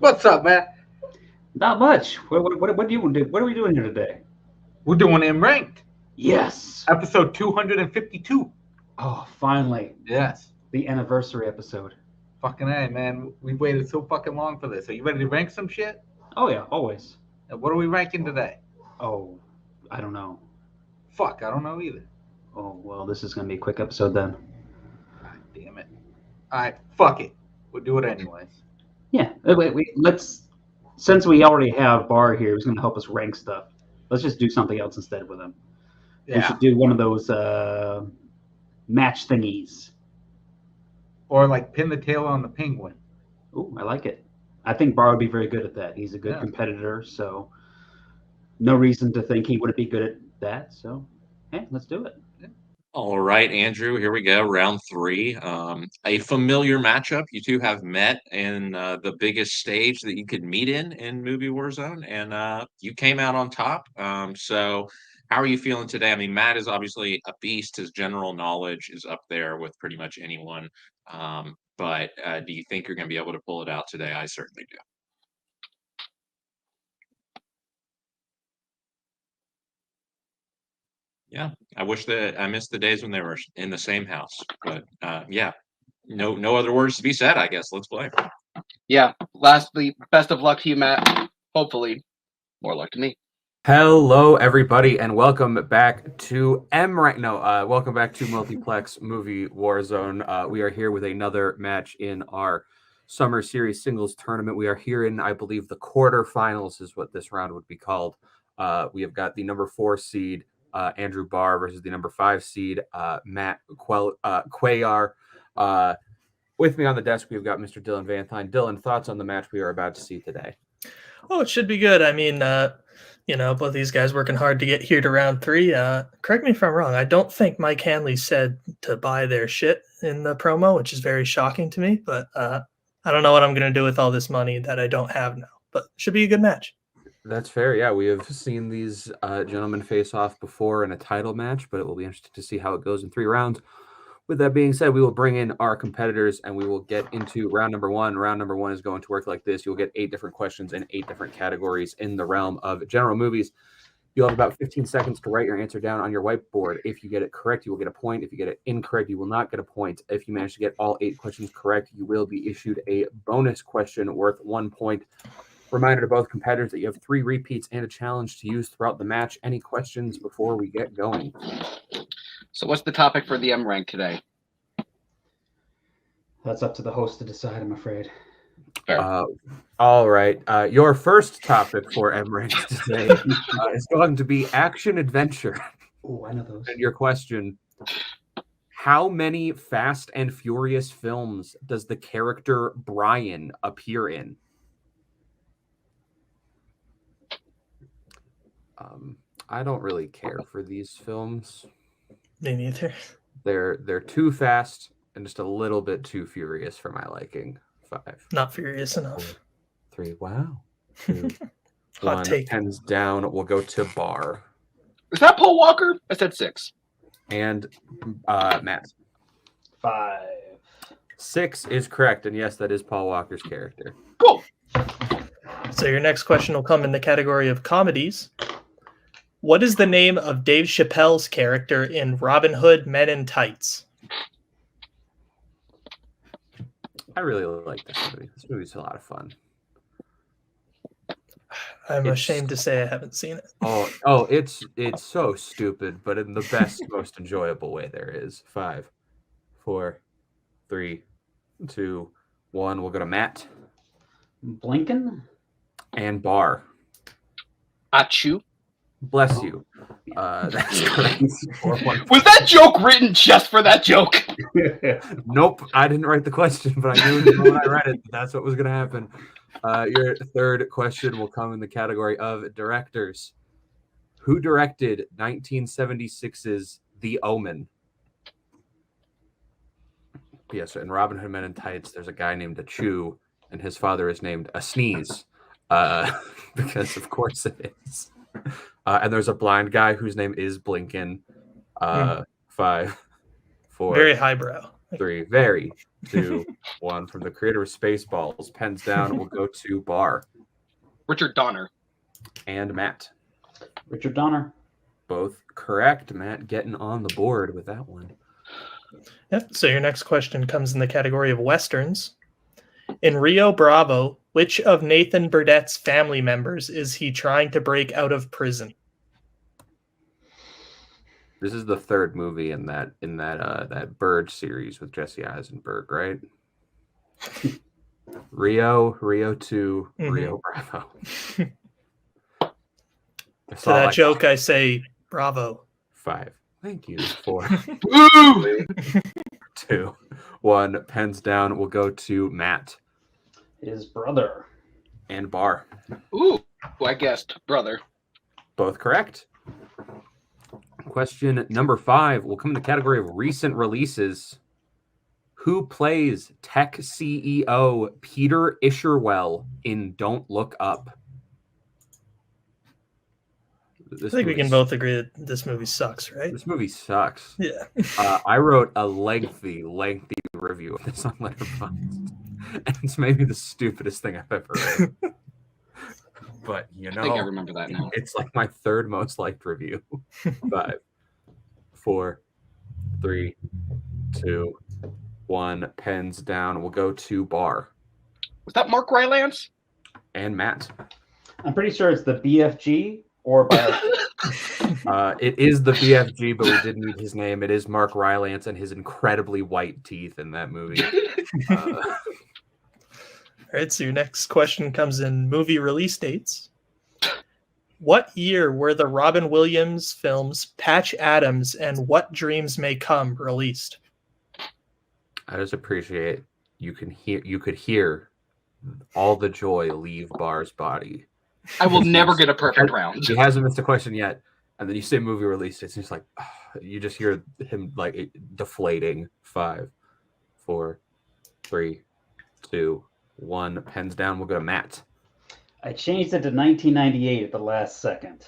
What's up, man? Not much. What do you do? What are we doing here today? We're doing M Ranked. Yes. Episode 252. Oh, finally. Yes. The anniversary episode. Fucking A, man. We waited so fucking long for this. Are you ready to rank some shit? Oh, yeah, always. What are we ranking today? Oh, I don't know. Fuck, I don't know either. Oh, well, this is going to be a quick episode then. God damn it. Alright, fuck it. We'll do it anyways. Yeah, let's, since we already have Barr here who's going to help us rank stuff, let's just do something else instead with him. Yeah. We should do one of those match thingies. Or like pin the tail on the penguin. Ooh, I like it. I think Barr would be very good at that. He's a good competitor, so no reason to think he wouldn't be good at that. So, hey, let's do it. Yeah. All right, Andrew, here we go. Round 3. A familiar matchup. You two have met in the biggest stage that you could meet in movie Warzone, and you came out on top. So how are you feeling today? I mean, Matt is obviously a beast. His general knowledge is up there with pretty much anyone. But do you think you're going to be able to pull it out today? I certainly do. Yeah, I wish that I missed the days when they were in the same house. But yeah, no other words to be said, I guess. Let's play. Yeah, lastly, best of luck to you, Matt. Hopefully, more luck to me. Hello, everybody, and welcome back to welcome back to Multiplex Movie Warzone. We are here with another match in our Summer Series Singles Tournament. We are here in, I believe, the quarterfinals is what this round would be called. We have got the number 4 seed, Andrew Barr, versus the number 5 seed, Matt Cuellar. With me on the desk, we've got Mr. Dylan Vanthine. Dylan, thoughts on the match we are about to see today? Oh, it should be good. I mean, both these guys working hard to get here to round 3. Correct me if I'm wrong. I don't think Mike Hanley said to buy their shit in the promo, which is very shocking to me. But I don't know what I'm going to do with all this money that I don't have now. But it should be a good match. That's fair. Yeah, we have seen these gentlemen face off before in a title match, but it will be interesting to see how it goes in 3 rounds. With that being said, we will bring in our competitors and we will get into round number 1. Round number 1 is going to work like this. You'll get 8 different questions in 8 different categories in the realm of general movies. You'll have about 15 seconds to write your answer down on your whiteboard. If you get it correct, you will get a point. If you get it incorrect, you will not get a point. If you manage to get all 8 questions correct, you will be issued a bonus question worth 1 point. Reminder to both competitors that you have 3 repeats and a challenge to use throughout the match. Any questions before we get going? So what's the topic for the M rank today? That's up to the host to decide, I'm afraid. All right. Your first topic for M rank today is going to be action adventure. Oh, I know those. And your question: how many Fast and Furious films does the character Brian appear in? I don't really care for these films. Me neither. They're too fast and just a little bit too furious for my liking. 5. Not furious enough. 3. Wow. 2. Hot 1. take. Pens down. We'll go to Barr. Is that Paul Walker? I said 6. And Matt. 5. 6 is correct, and yes, that is Paul Walker's character. Cool. So your next question will come in the category of comedies. What is the name of Dave Chappelle's character in Robin Hood Men in Tights? I really like this movie. This movie's a lot of fun. I'm ashamed to say I haven't seen it. Oh, it's so stupid, but in the best, most enjoyable way there is. 5, 4, 3, 2, 1. We'll go to Matt. Blinken? And Barr. Achoo. Bless you. That's correct. Was that joke written just for that joke? Nope. I didn't write the question, but I knew when I read it that's what was going to happen. Your third question will come in the category of directors. Who directed 1976's The Omen? Yes, in Robin Hood Men in Tights, there's a guy named Achoo, and his father is named A Sneeze. Because of course it is. And there's a blind guy whose name is Blinken. 5, 4. Very highbrow. 3. Very. 2, 1. From the creator of Spaceballs. Pens down. We'll go to Barr. Richard Donner. And Matt. Richard Donner. Both correct. Matt getting on the board with that one. Yep. So your next question comes in the category of Westerns. In Rio Bravo, which of Nathan Burdett's family members is he trying to break out of prison? This is the third movie in that Bird series with Jesse Eisenberg, right? Rio 2, Rio Bravo. To that joke, I say bravo. 5. Thank you. 4, Woo! 2, 1. Pens down. We'll go to Matt. His brother. And Barr. Ooh, I guessed brother. Both correct. Question number 5 will come in the category of recent releases. Who plays tech CEO Peter Isherwell in Don't Look Up? I think we can both agree that this movie sucks, right? This movie sucks. Yeah. I wrote a lengthy review of this on Letterboxd, and it's maybe the stupidest thing I've ever read. But I think I remember that now. It's like my third most liked review. 5, 4, 3, 2, 1. Pens down. We'll go to Barr. Was that Mark Rylance? And Matt. I'm pretty sure it's the BFG or Bio. It is the BFG, but we didn't need his name. It is Mark Rylance and his incredibly white teeth in that movie. All right, so your next question comes in movie release dates. What year were the Robin Williams films Patch Adams and What Dreams May Come released? I just appreciate you could hear all the joy leave Barr's body. I will never get a perfect round. He hasn't missed a question yet, and then you say movie release dates, and it's like you just hear him like deflating. 5, 4, 3, 2, 1. Pens down. We'll go to Matt. I changed it to 1998 at the last second.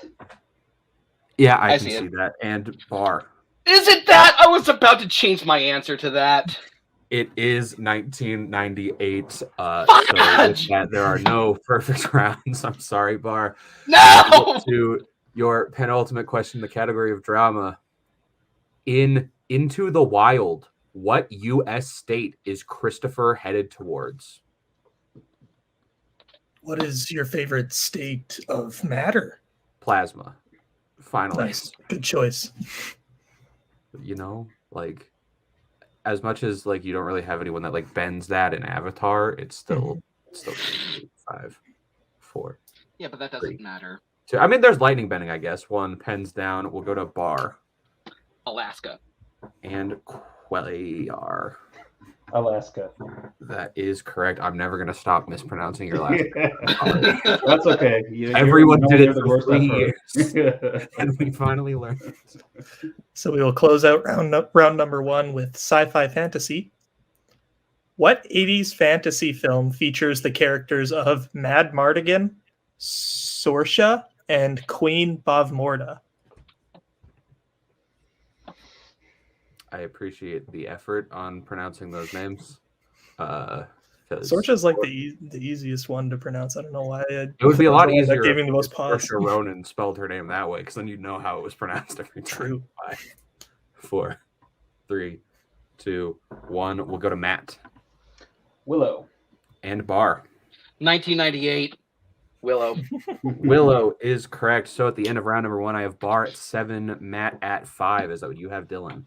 Yeah, I can see see it. that. And Barr. Is it that? I was about to change my answer to that. It is 1998. So Fudge! with that, there are no perfect rounds. I'm sorry, Barr. No! To your penultimate question, the category of drama. In Into the Wild, what U.S. state is Christopher headed towards? What is your favorite state of matter? Plasma. Finally. Nice. Good choice. You know, like, as much as like you don't really have anyone that like bends that in Avatar, it's still 5, 4. Yeah, but that doesn't matter. 2. I mean, there's lightning bending, I guess. 1. Pens down. We'll go to Barr. Alaska. And Cuellar. Alaska. That is correct. I'm never going to stop mispronouncing your last name. That's okay. Everyone did it the for worst 3 I've years. heard. And we finally learned. So we will close out round number 1 with sci-fi fantasy. What 80s fantasy film features the characters of Mad Mardigan, Sorsha, and Queen Bavmorda? I appreciate the effort on pronouncing those names. Sorsha's like the easiest one to pronounce. I don't know why. It would be a lot easier That gave me the most pause. Saoirse Ronan spelled her name that way, because then you'd know how it was pronounced every time. True. 5, 4, 3, 2, 1. We'll go to Matt. Willow. And Barr. 1998. Willow. Willow is correct. So at the end of round number 1, I have Barr at 7, Matt at 5. Is that what you have, Dylan?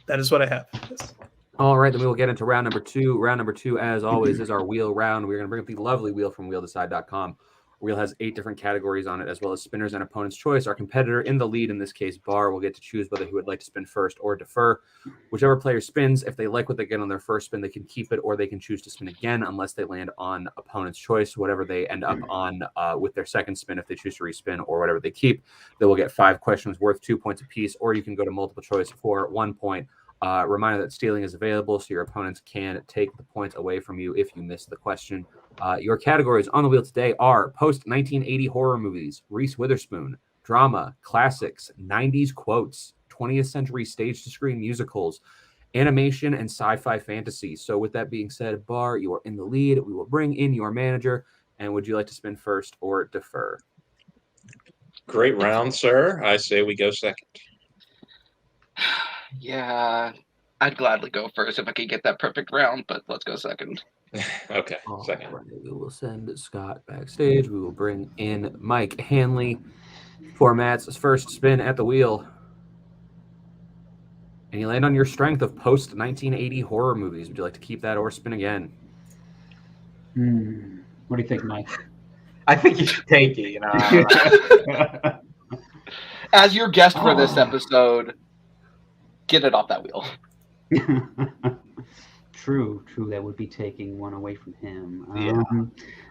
That is what I have. Yes. All right, then we will get into round number 2. Round number 2, as always, is our wheel round. We're going to bring up the lovely wheel from wheeldecide.com. Wheel has 8 different categories on it, as well as spinners and opponent's choice. Our competitor in the lead, in this case, Barr, will get to choose whether he would like to spin first or defer. Whichever player spins, if they like what they get on their first spin, they can keep it, or they can choose to spin again unless they land on opponent's choice. Whatever they end up on with their second spin, if they choose to respin, or whatever they keep, they will get 5 questions worth 2 points apiece, or you can go to multiple choice for 1 point. Reminder that stealing is available, so your opponents can take the points away from you if you miss the question. Your categories on the wheel today are post-1980 horror movies, Reese Witherspoon, drama, classics, 90s quotes, 20th century stage-to-screen musicals, animation, and sci-fi fantasy. So with that being said, Barr, you are in the lead. We will bring in your manager. And would you like to spin first or defer? Great round, sir. I say we go second. Yeah, I'd gladly go first if I could get that perfect round, but let's go second. Okay, second. All right, we will send Scott backstage. We will bring in Mike Hanley for Matt's first spin at the wheel. And you land on your strength of post-1980 horror movies. Would you like to keep that or spin again? What do you think, Mike? I think you should take it. You know. As your guest for this episode, get it off that wheel. True. That would be taking one away from him.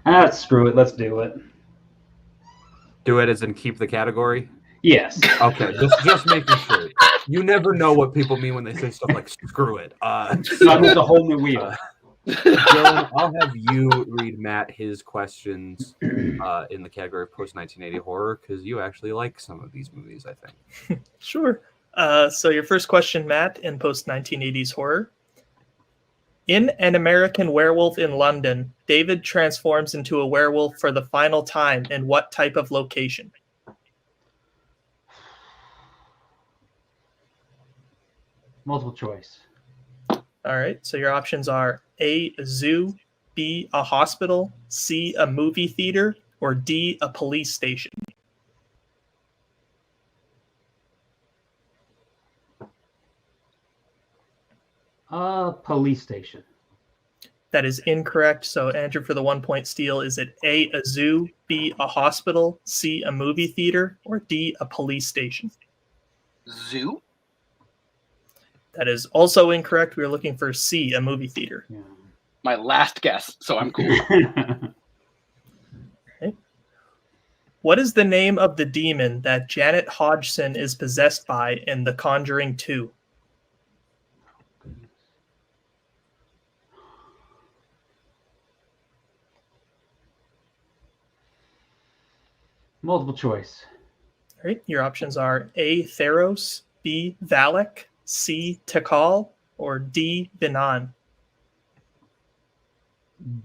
Yeah. Screw it. Let's do it. Do it as in keep the category? Yes. Okay, just making sure. You never know what people mean when they say stuff like screw it. So I moved a whole new wheel. Dylan, I'll have you read Matt his questions in the category of post-1980 horror, because you actually like some of these movies, I think. Sure. So your first question, Matt, in post-1980s horror. In An American Werewolf in London, David transforms into a werewolf for the final time in what type of location? Multiple choice. All right, so your options are A, a zoo, B, a hospital, C, a movie theater, or D, a police station. Police station. That is incorrect. So Andrew, for the 1 point steal, is it A, a zoo, B, a hospital, C, a movie theater, or D, a police station? Zoo? That is also incorrect. We were looking for C, a movie theater. Yeah. My last guess, so I'm cool. Okay. What is the name of the demon that Janet Hodgson is possessed by in The Conjuring 2? Multiple choice. All right, your options are A, Theros, B, Valak, C, Tikal, or D, Binan.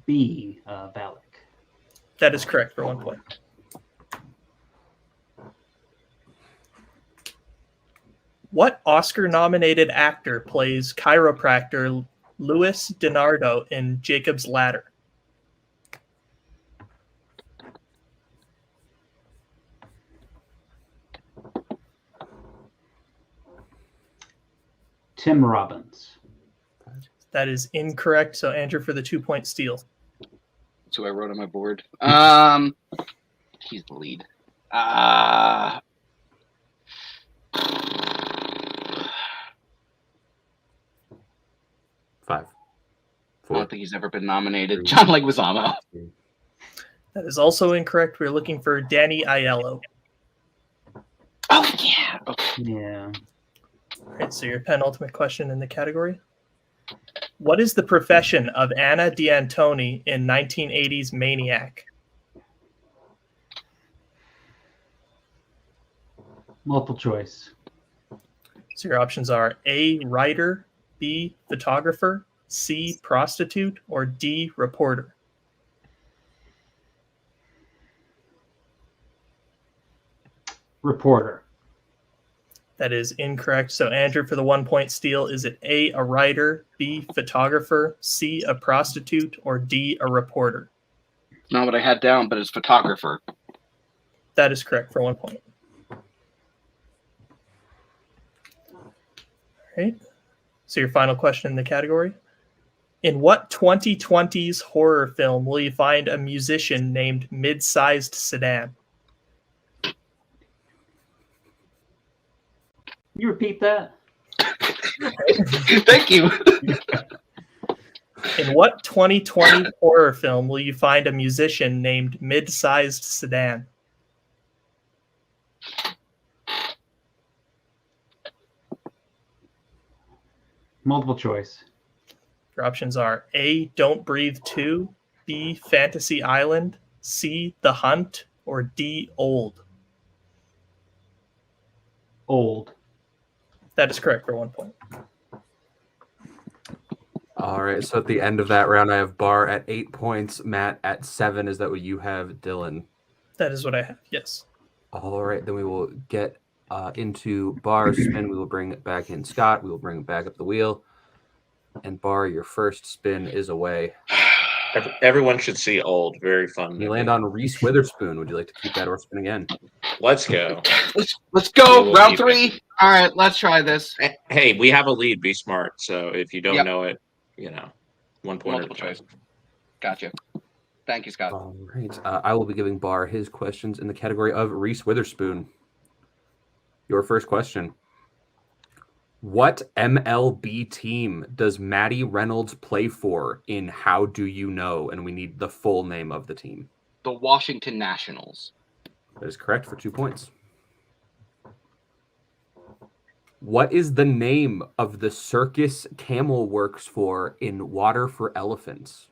B, Valak. That is correct for 1 point. What Oscar-nominated actor plays chiropractor Louis DiNardo in Jacob's Ladder? Tim Robbins. That is incorrect. So Andrew, for the 2 point steal. That's who I wrote on my board. He's the lead. 5, 4. I don't think he's ever been nominated. John Leguizamo. That is also incorrect. We're looking for Danny Aiello. Oh, yeah. Okay. Yeah. All right, so your penultimate question in the category. What is the profession of Anna D'Antoni in 1980s Maniac? Multiple choice. So your options are A, writer, B, photographer, C, prostitute, or D, reporter. Reporter. That is incorrect. So Andrew, for the 1 point steal, is it A, a writer, B, photographer, C, a prostitute, or D, a reporter? Not what I had down, but it's photographer. That is correct for 1 point. All right. So your final question in the category. In what 2020s horror film will you find a musician named Mid-Sized Sedan? Can you repeat that? Thank you. In what 2020 horror film will you find a musician named Mid-Sized Sedan? Multiple choice. Your options are A, Don't Breathe 2, B, Fantasy Island, C, The Hunt, or D, Old. Old. That is correct for 1 point. All right. So at the end of that round, I have Barr at 8 points, Matt at 7. Is that what you have, Dylan? That is what I have. Yes. All right. Then we will get into Barr's spin. We will bring it back in Scott. We will bring it back up the wheel. And Barr, your first spin is away. Everyone should see Old. Very fun. You land on Reese Witherspoon. Would you like to keep that or spin again? Let's go. Let's go. Round 3. All right, let's try this. Hey, we have a lead. Be smart. So if you don't know it, 1 point. Multiple choice. Gotcha. Thank you, Scott. All right. I will be giving Barr his questions in the category of Reese Witherspoon. Your first question. What MLB team does Maddie Reynolds play for in How Do You Know? And we need the full name of the team. The Washington Nationals. That is correct for 2 points. What is the name of the circus Camel works for in Water for Elephants?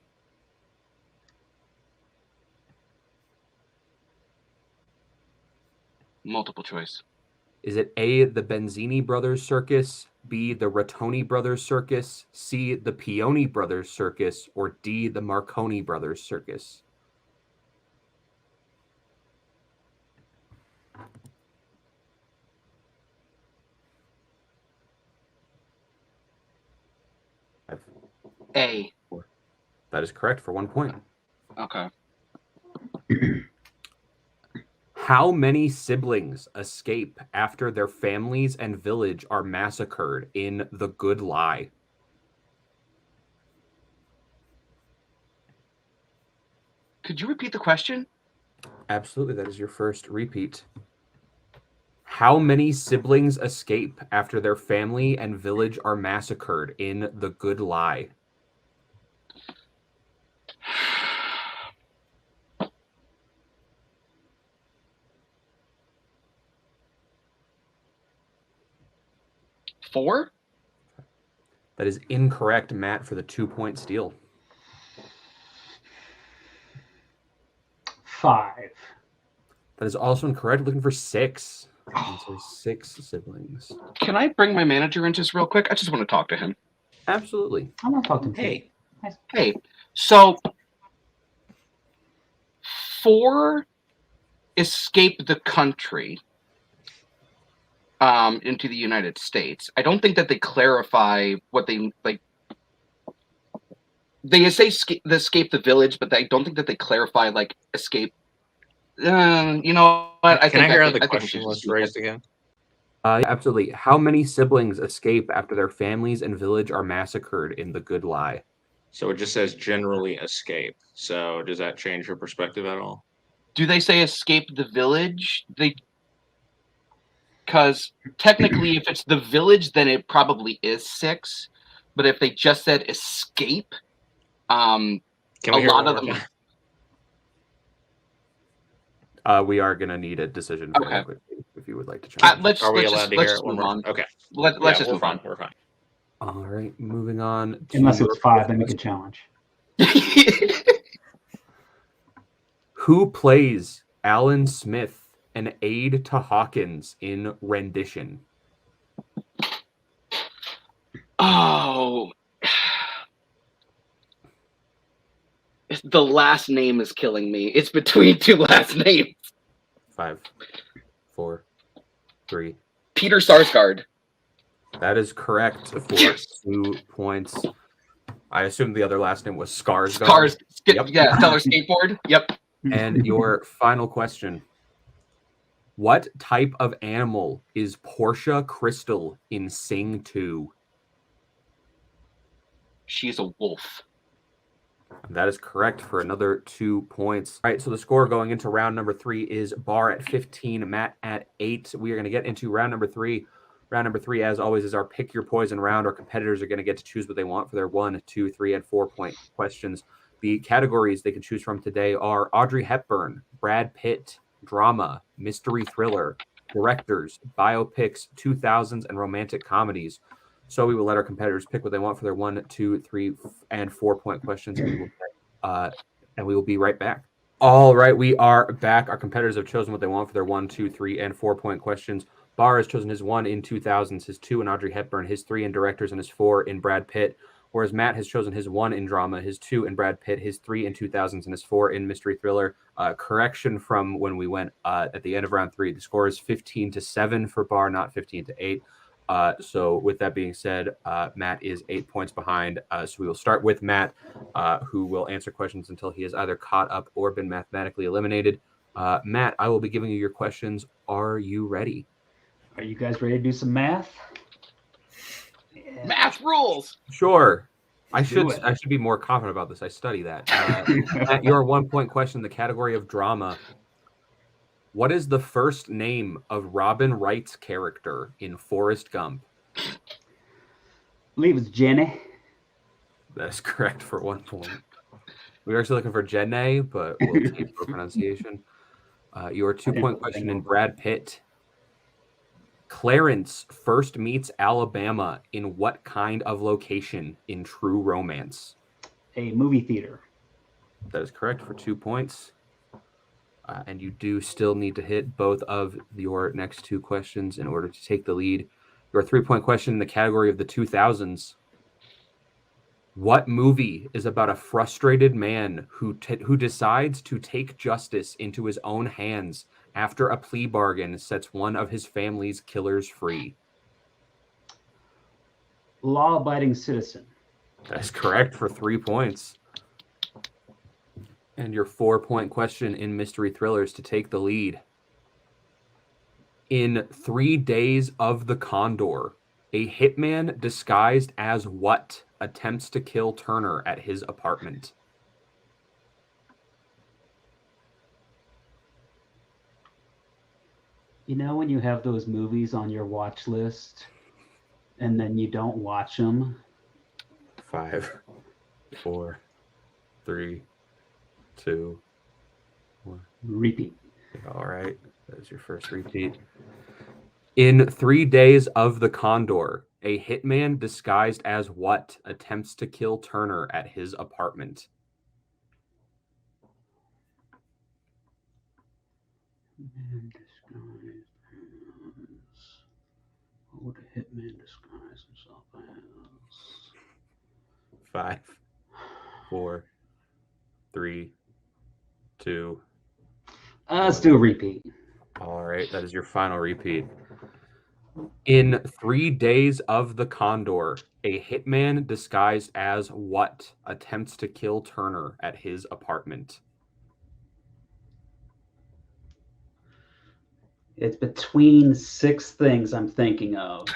Multiple choice. Is it A, the Benzini Brothers Circus, B, the Rattoni Brothers Circus, C, the Pioni Brothers Circus, or D, the Marconi Brothers Circus? A. That is correct for 1 point. Okay. How many siblings escape after their families and village are massacred in The Good Lie? Could you repeat the question? Absolutely, that is your first repeat. How many siblings escape after their family and village are massacred in The Good Lie? Four? That is incorrect, Matt, for the 2 point steal. 5. That is also incorrect. Looking for 6. So 6 siblings. Can I bring my manager in just real quick? I just want to talk to him. Absolutely. I'm not talking to you. Hey, so 4 escape the country into the United States. I don't think that they clarify what they like. They say escape the village, but I don't think that they clarify like escape. You know what? Can I hear how the question was raised again? Absolutely. How many siblings escape after their families and village are massacred in The Good Lie? So it just says generally escape. So does that change your perspective at all? Do they say escape the village? Because technically, if it's the village, then it probably is 6. But if they just said escape, Can we a lot of them. We are going to need a decision for that quickly, if you would like to chime in. Let's Are we just allowed to hear it move one more? on. Okay. Let's just we're move on. We're fine. All right, moving on. Unless it was 5, then we could challenge. Who plays Alan Smith, an aide to Hawkins in Rendition? Oh. The last name is killing me. It's between 2 last names. 5, 4, 3. Peter Sarsgaard. That is correct for 2 points. I assume the other last name was Skarsgård. Yep. Yeah, Stellar Skateboard. Yep. And your final question. What type of animal is Portia Crystal in Sing 2? She's a wolf. That is correct for another 2 points. All right, so the score going into round number 3 is Barr at 15, Matt at 8. We are going to get into round number 3. Round number 3, as always, is our pick your poison round. Our competitors are going to get to choose what they want for their 1, 2, 3, and 4 point questions. The categories they can choose from today are Audrey Hepburn, Brad Pitt, drama, mystery thriller, directors, biopics, 2000s, and romantic comedies. So we will let our competitors pick what they want for their 1, 2, 3, and 4 point questions, and we will be right back. All right, we are back. Our competitors have chosen what they want for their 1, 2, 3, and 4 point questions. Barr has chosen his 1 in 2000s, his 2 in Audrey Hepburn, his 3 in directors, and his 4 in Brad Pitt. whereas Matt has chosen his 1 in drama, his 2 in Brad Pitt, his 3 in 2000s, and his 4 in mystery thriller. Correction from when we went at the end of round 3. The score is 15-7 for Barr, not 15-8. So with that being said, Matt is 8 points behind. So we will start with Matt, who will answer questions until he is either caught up or been mathematically eliminated. Matt, I will be giving you your questions. Are you ready? Are you guys ready to do some math? Yeah. Math rules. Sure. I Do should it. be more confident about this. I study that. Matt, your 1 point question in the category of drama. What is the first name of Robin Wright's character in Forrest Gump? I believe it's Jenny. That is correct for 1 point. We were actually looking for Jenny, but we'll take for pronunciation. Your 2 point question in Brad Pitt. Clarence first meets Alabama in what kind of location in True Romance? A movie theater. That is correct for 2 points. And you do still need to hit both of your next 2 questions in order to take the lead. Your 3 point question in the category of the 2000s. What movie is about a frustrated man who decides to take justice into his own hands after a plea bargain sets one of his family's killers free? Law-abiding citizen. That's correct for 3 points. And your 4 point question in mystery thrillers to take the lead. In 3 Days of the Condor, a hitman disguised as what attempts to kill Turner at his apartment? You know when you have those movies on your watch list and then you don't watch them? 5, 4, 3, 2, 1. Repeat. All right. That is your first repeat. In 3 Days of the Condor, a hitman disguised as what attempts to kill Turner at his apartment? Hitman disguised as... What would a hitman disguise himself as? 5, 4, 3, 2. Let's do a repeat. All right. That is your final repeat. In 3 Days of the Condor, a hitman disguised as what attempts to kill Turner at his apartment? It's between 6 things I'm thinking of.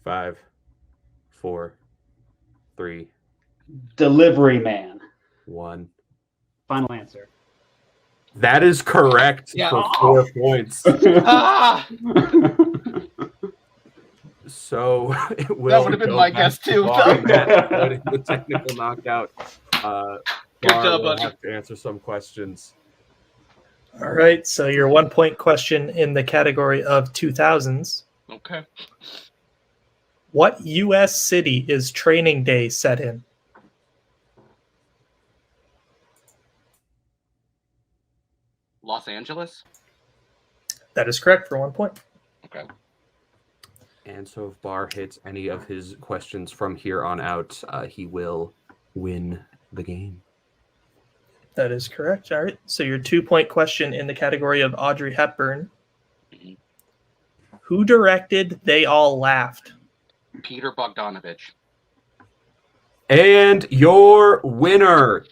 5, 4, 3, Delivery man. 1. Final answer. That is correct for 4 points. Ah! So it will. That would have been my guess too. The technical knockout. Good job, will buddy. have to answer some questions. All right, so your 1 point question in the category of 2000s. Okay. What U.S. city is Training Day set in? Los Angeles. That is correct for 1 point. Okay. And so if Barr hits any of his questions from here on out, he will win the game. That is correct. All right. So your 2 point question in the category of Audrey Hepburn. Mhm. Who directed They All Laughed? Peter Bogdanovich. And your winner,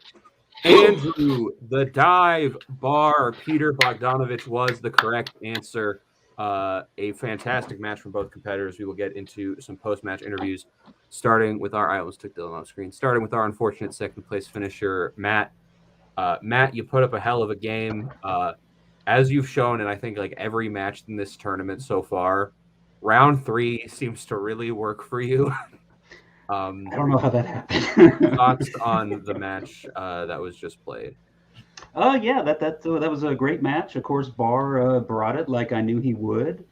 Andrew, the dive Barr, Peter Bogdanovich was the correct answer. A fantastic match from both competitors. We will get into some post-match interviews, starting with I almost took Dylan off screen. Starting with our unfortunate second place finisher, Matt. Matt, you put up a hell of a game. As you've shown, and I think like every match in this tournament so far, round 3 seems to really work for you. I don't know how that happened. Thoughts on the match that was just played? Yeah, that was a great match. Of course, Barr brought it like I knew he would.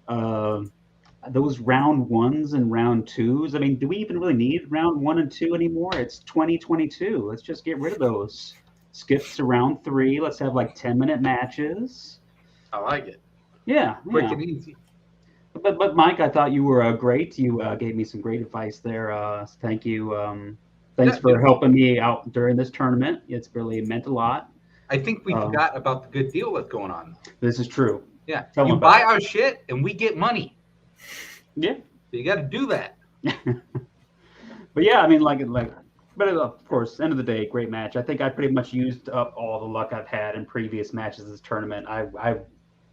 Those round 1s and round 2s. I mean, do we even really need round 1 and 2 anymore? It's 2022. Let's just get rid of those. Skip to round 3. Let's have like 10-minute matches. I like it. Yeah. Quick and easy. But but Mike, I thought you were great. You gave me some great advice there. Thank you. Thanks for helping me out during this tournament. It's really meant a lot. I think we forgot about the good deal that's going on. This is true. Yeah, Tell you them buy about our shit and we get money. Yeah. So you got to do that. But yeah, I mean, but of course, end of the day, great match. I think I pretty much used up all the luck I've had in previous matches of this tournament. I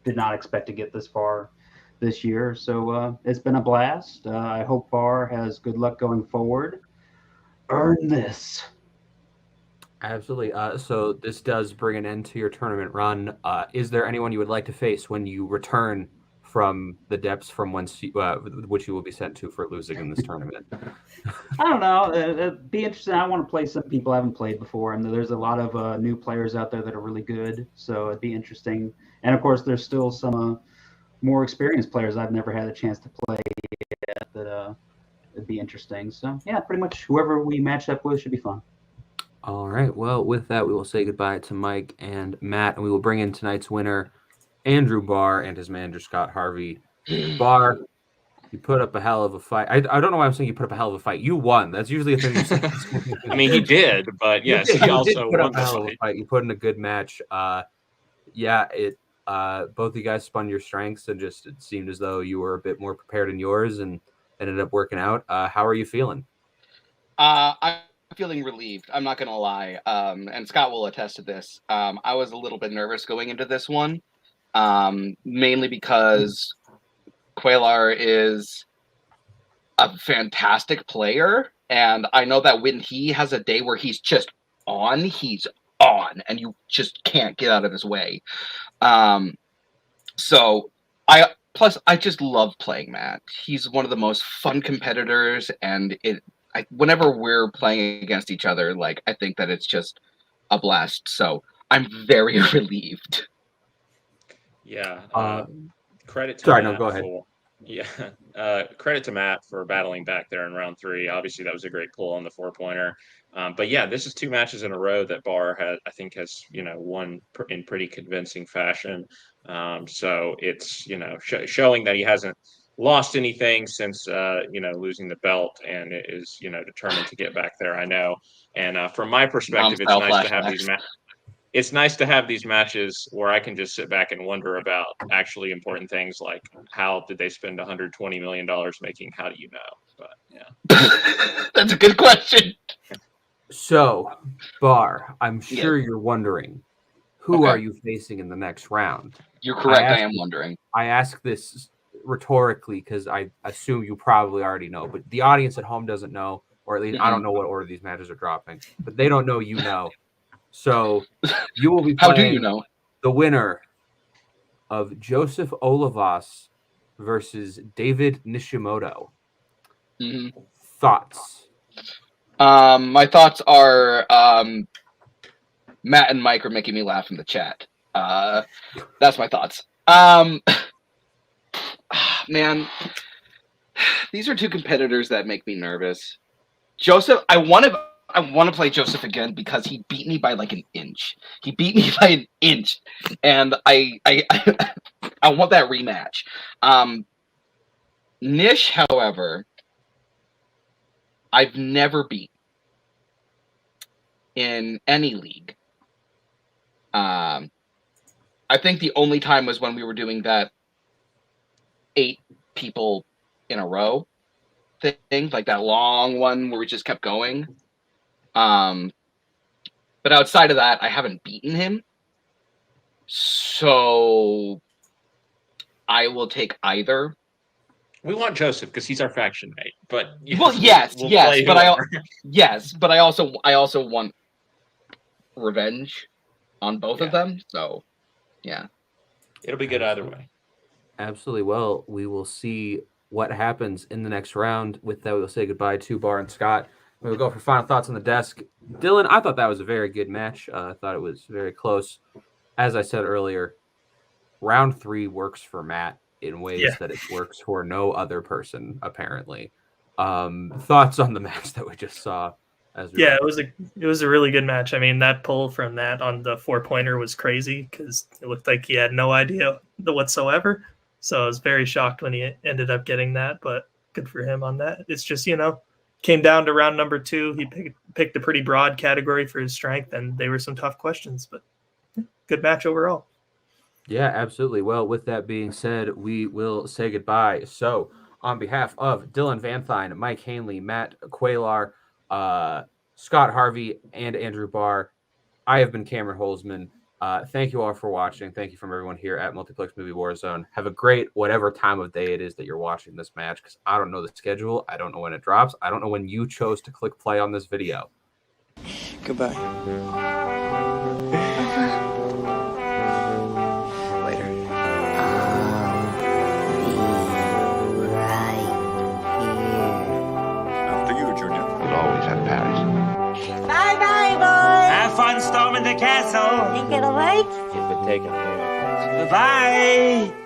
did not expect to get this far this year, so it's been a blast. I hope Barr has good luck going forward. Earn this. Absolutely. So this does bring an end to your tournament run. Is there anyone you would like to face when you return from the depths from whence which you will be sent to for losing in this tournament? I don't know. It'd be interesting. I want to play some people I haven't played before, and there's a lot of new players out there that are really good. So it'd be interesting. And of course, there's still some more experienced players I've never had a chance to play yet that it'd be interesting. So yeah, pretty much whoever we match up with should be fun. All right. Well, with that, we will say goodbye to Mike and Matt, and we will bring in tonight's winner, Andrew Barr, and his manager, Scott Harvey. Barr, you put up a hell of a fight. I don't know why I'm saying you put up a hell of a fight. You won. That's usually a thing you say. I mean, he did, but yes, he also put won up a the hell of a fight. You put in a good match. Yeah, both of you guys spun your strengths, and just it seemed as though you were a bit more prepared in yours, and ended up working out. How are you feeling? I'm feeling relieved. I'm not gonna lie. And Scott will attest to this. I was a little bit nervous going into this one, mainly because Cuellar is a fantastic player, and I know that when he has a day where he's just on, he's on, and you just can't get out of his way. So I just love playing Matt. He's one of the most fun competitors, and whenever we're playing against each other, I think that it's just a blast. So I'm very relieved. Yeah. Credit to Sorry, Matt no, go ahead. Credit to Matt for battling back there in round 3. Obviously, that was a great pull on the 4-pointer. But yeah, this is 2 matches in a row that Barr has won in pretty convincing fashion. So it's showing that he hasn't lost anything since losing the belt, and is determined to get back there. I know, and from my perspective, it's nice to have these matches. It's nice to have these matches where I can just sit back and wonder about actually important things like how did they spend $120 million making How Do You Know? But yeah. That's a good question. So, Barr, I'm sure you're wondering, who are you facing in the next round? You're correct. I am wondering. I ask this rhetorically because I assume you probably already know, but the audience at home doesn't know, or at least I don't know what order these matches are dropping, but they don't know you know. So you will be playing How do you know? The winner of Joseph Olivas versus David Nishimoto. Mm-hmm. Thoughts? My thoughts are Matt and Mike are making me laugh in the chat. That's my thoughts. Man, these are 2 competitors that make me nervous. Joseph, I want to play Joseph again because he beat me by an inch. He beat me by an inch, and I want that rematch. Nish, however, I've never beat in any league. I think the only time was when we were doing that 8 people in a row thing, that long one where we just kept going. But outside of that, I haven't beaten him. So I will take either. We want Joseph because he's our faction mate. But yes, but I also want revenge on both of them. So yeah. It'll be good either way. Absolutely. Well, we will see what happens in the next round. With that, we'll say goodbye to Barr and Scott. We'll go for final thoughts on the desk. Dylan, I thought that was a very good match. I thought it was very close. As I said earlier, round 3 works for Matt in ways that it works for no other person, apparently. Thoughts on the match that we just saw? It was a really good match. I mean, that pull from Matt on the 4-pointer was crazy because it looked like he had no idea whatsoever. So I was very shocked when he ended up getting that, but good for him on that. It's just, came down to round number 2. He picked a pretty broad category for his strength, and they were some tough questions, but good match overall. Yeah, absolutely. Well, with that being said, we will say goodbye. So, on behalf of Dylan Van Thine, Mike Hanley, Matt Cuellar, Scott Harvey, and Andrew Barr, I have been Cameron Holzman. Thank you all for watching. Thank you from everyone here at Multiplex Movie Warzone. Have a great whatever time of day it is that you're watching this match, because I don't know the schedule. I don't know when it drops. I don't know when you chose to click play on this video. Goodbye. Later. After you, Junior. We'll always have Paris. Bye-bye, boys. Have fun storming the castle. Think it'll work? If it take a Bye-bye.